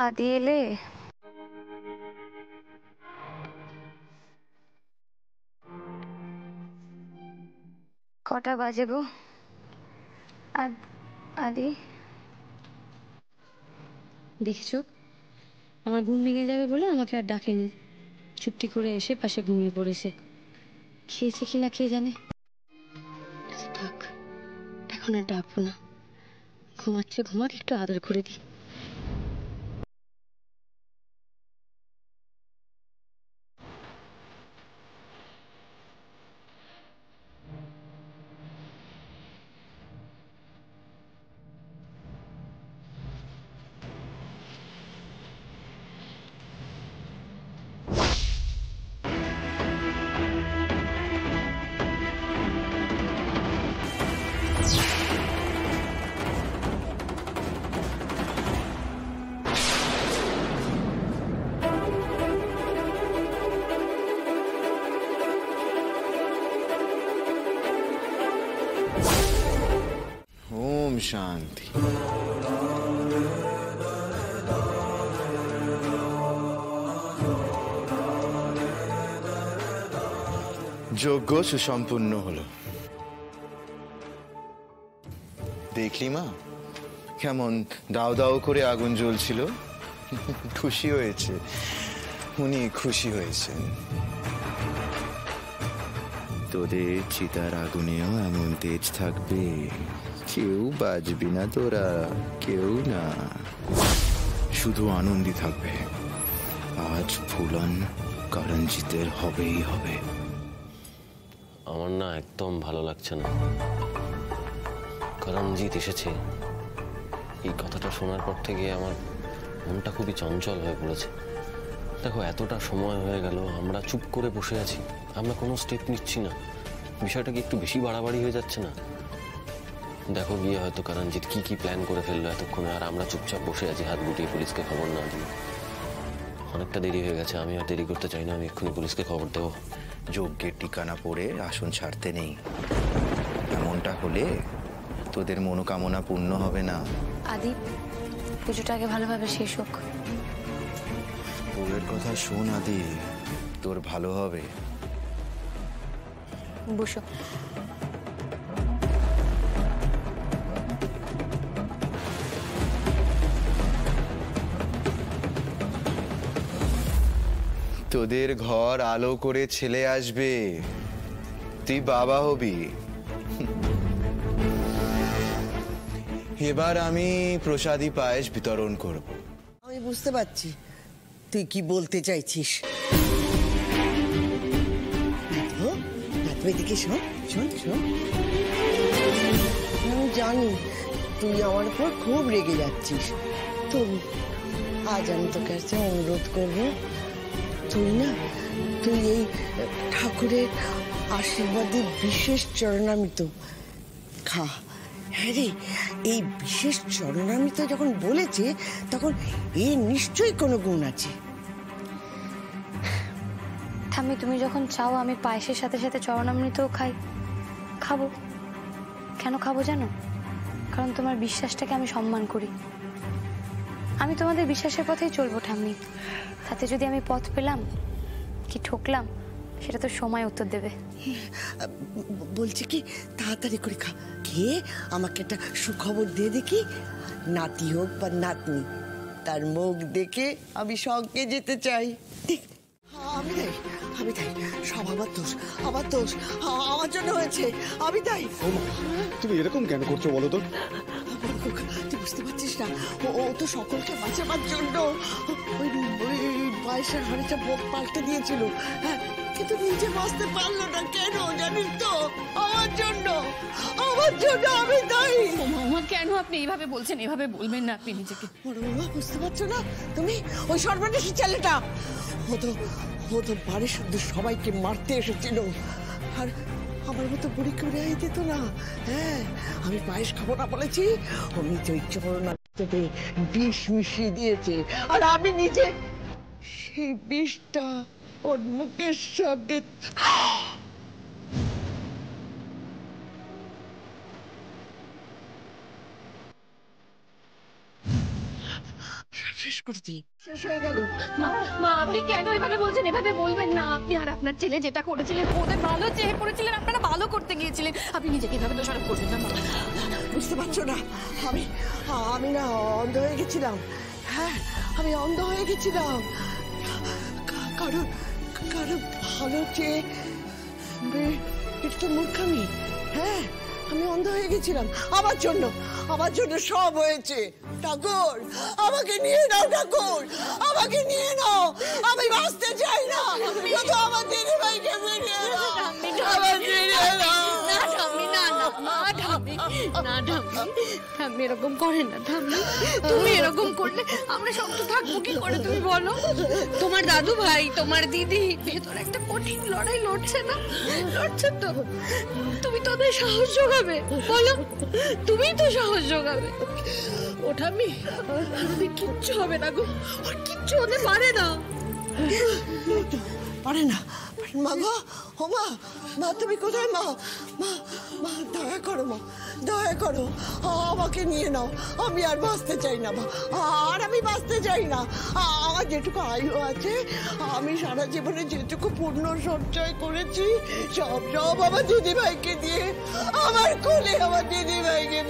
আদি এলে? কটা বাজে গো? আদি দেখেছ, আমার ঘুম ভেঙে যাবে বলে আমাকে আর ডাকেনি, চুপটি করে এসে পাশে ঘুমিয়ে পড়েছে। খেয়েছে কিনা কে জানে। থাক, এখন আর ডাকবো না। ঘুমাচ্ছে ঘুমাক, একটু আদর করে দিই। ओम शांति। যজ্ঞ সুসম্পূর্ণ হলো। দেখলি মা, কেমন দাও দাও করে আগুন জ্বলছিল। খুশি হয়েছে, উনি খুশি হয়েছেন। তোদের চিতার আগুনেও এমন তেজ থাকবে, কেউ বাজবি না তোরা, কেউ না, শুধু আনন্দই থাকবে। আজ ফুলন করঞ্জিতের হবেই হবে। আমার না একদম ভালো লাগছে না। করঞ্জিত এসেছে, এই কথাটা শোনার পর থেকে আমার মনটা খুবই চঞ্চল হয়ে পড়েছে। দেখো, এতটা সময় হয়ে গেল, আমরা চুপ করে বসে আছি, আমরা কোনো স্টেপ নিচ্ছি না। বিষয়টা কি একটু বেশি বাড়াবাড়ি হয়ে যাচ্ছে না? দেখো গিয়ে হয়তো করঞ্জিত কি কি প্ল্যান করে ফেললো এতক্ষণে, আর আমরা চুপচাপ বসে আছি হাত গুটিয়ে, পুলিশকে খবর না দিয়ে। অনেকটা দেরি হয়ে গেছে, আমি আর দেরি করতে চাই না, আমি এক্ষুনি পুলিশকে খবর দেবো। যজ্ঞের ঠিকানা পড়ে আসন ছাড়তে নেই, এমনটা হলে তোদের মনোকামনা পূর্ণ হবে না। আদি, পুজোটা আগে ভালোভাবে শেষ হোক। তোদের কথা শোন আদি, তোর ভালো হবে। বসো। তোদের ঘর আলো করে ছেলে আসবে, তুই বাবা হবি। এবার আমি প্রসাদী পায়েস বিতরণ করব। আমি বুঝতে পারছি তুই কি বলতে চাইছিস। এদিকে শোন শোন শোন, আমি জানি তুই আমার উপর খুব রেগে যাচ্ছিস, তবু আজ আমি তোর কাছে অনুরোধ করবো, তুই এই ঠাকুরের আশীর্বাদে বিশেষ চরণামৃত খা। হ্যাঁ রে, এই বিশেষ চরণামৃত যখন বলেছে তখন এর নিশ্চয়ই কোনো গুণ আছে। ঠাম্মি, তুমি যখন চাও আমি পায়েসের সাথে সাথে চরণামৃতও খাবো। কেন খাবো জানো? কারণ তোমার বিশ্বাসটাকে আমি সম্মান করি। আমি তোমাদের বিশ্বাসের পথেই চলবো ঠাম্মি। তাতে যদি আমি পথ পেলাম কি ঠকলাম, সেটা তো সময় উত্তর দেবে। বলছি কি, তাড়াতাড়ি করে খা, খেয়ে আমাকে একটা সুখবর দিয়ে দেখি। নাতি হোক বা নাতনি, তার মুখ দেখে আমি সঙ্গে যেতে চাই। আমি তাই সব আমার দোষ, আমার জন্য হয়েছে, আমি তাই। তুমি এরকম কেন করছো বলো তো? তুই বুঝতে পারছিস না, ও তো সকলকে বাঁচাবার জন্য ওই পায়েসের হাঁড়িটা পাল্টে দিয়েছিল, হ্যাঁ, কিন্তু নিজে বাঁচতে পারলো না। কেন জানিস তো? আমার জন্য আমি তাই। মা, কেন আপনি এইভাবে বলছেন? এভাবে বলবেন না আপনি নিজেকে। বুঝতে পারছো না তুমি? ওই সর্বনাশী ছেলেটা ও তো বাড়ির শুধু সবাইকে মারতে এসেছিল, আর আমার মতো বুড়ি করে দিত না। হ্যাঁ, আমি পায়েস খাবো না বলেছি, ও নিজে ওই চরণামৃততে বিষ মিশিয়ে দিয়েছে, আর আমি নিজে সেই বিষটা ওর মুখের সামনে করতি। শেষ হয়ে গেল। মা আপনি কেন এভাবে বলছেন? এভাবে বলবেন না। আপনি আর আপনার ছেলে যেটা করেছিলেন, ওদের ভালো চেয়ে পড়েছিলেন, আপনারা ভালো করতে গিয়েছিলেন। আপনি নিজেকে এভাবে দোষারোপ করবেন না মা। বুঝতে পারছো না, আমি না অন্ধ হয়ে গেছিলাম। হ্যাঁ, আমি অন্ধ হয়ে গেছিলাম। কারণ ভালো চেয়ে এটা তো মূর্খামি। হ্যাঁ, আমি অন্ধ হয়ে গেছিলাম। আমার জন্য সব হয়েছে। ঠাকুর, আমাকে নিয়ে নাও ঠাকুর, আমাকে নিয়ে নাও। আমি বাঁচতে চাই না। শুধু আমার দিদি ভাইকে ফিরিয়ে দাও। আমার ফিরিয়ে দাও। ঠাম্মি এরকম করেন না। ঠাম্মি, তুমি এরকম করলে আমরা শক্ত থাকবো কি করে তুমি বলো? তোমার দাদু ভাই, তোমার দিদি ভেতরে একটা কঠিন লড়াই লড়ছে না? লড়ছে তো। তুমি তো ওদের সাহস যোগাবে, বলো? তুমিই তো সাহস যোগাবে। ও ঠাম্মি, কিচ্ছু হবে না গো, ওর কিচ্ছু হতে পারে না। পারে না। মা গো, ও মা তুমি কোথায়? মা দয়া করো, মা দয়া করো, আমাকে নিয়ে নাও। আমি আর বাঁচতে চাই না মা, আর আমি বাঁচতে চাই না। আমার যেটুকু আয়ু আছে, আমি সারা জীবনে যেটুকু পূর্ণ সঞ্চয় করেছি, সব আমার দিদি ভাইকে দিয়ে, আমার কোলে আমার দিদি ভাইকে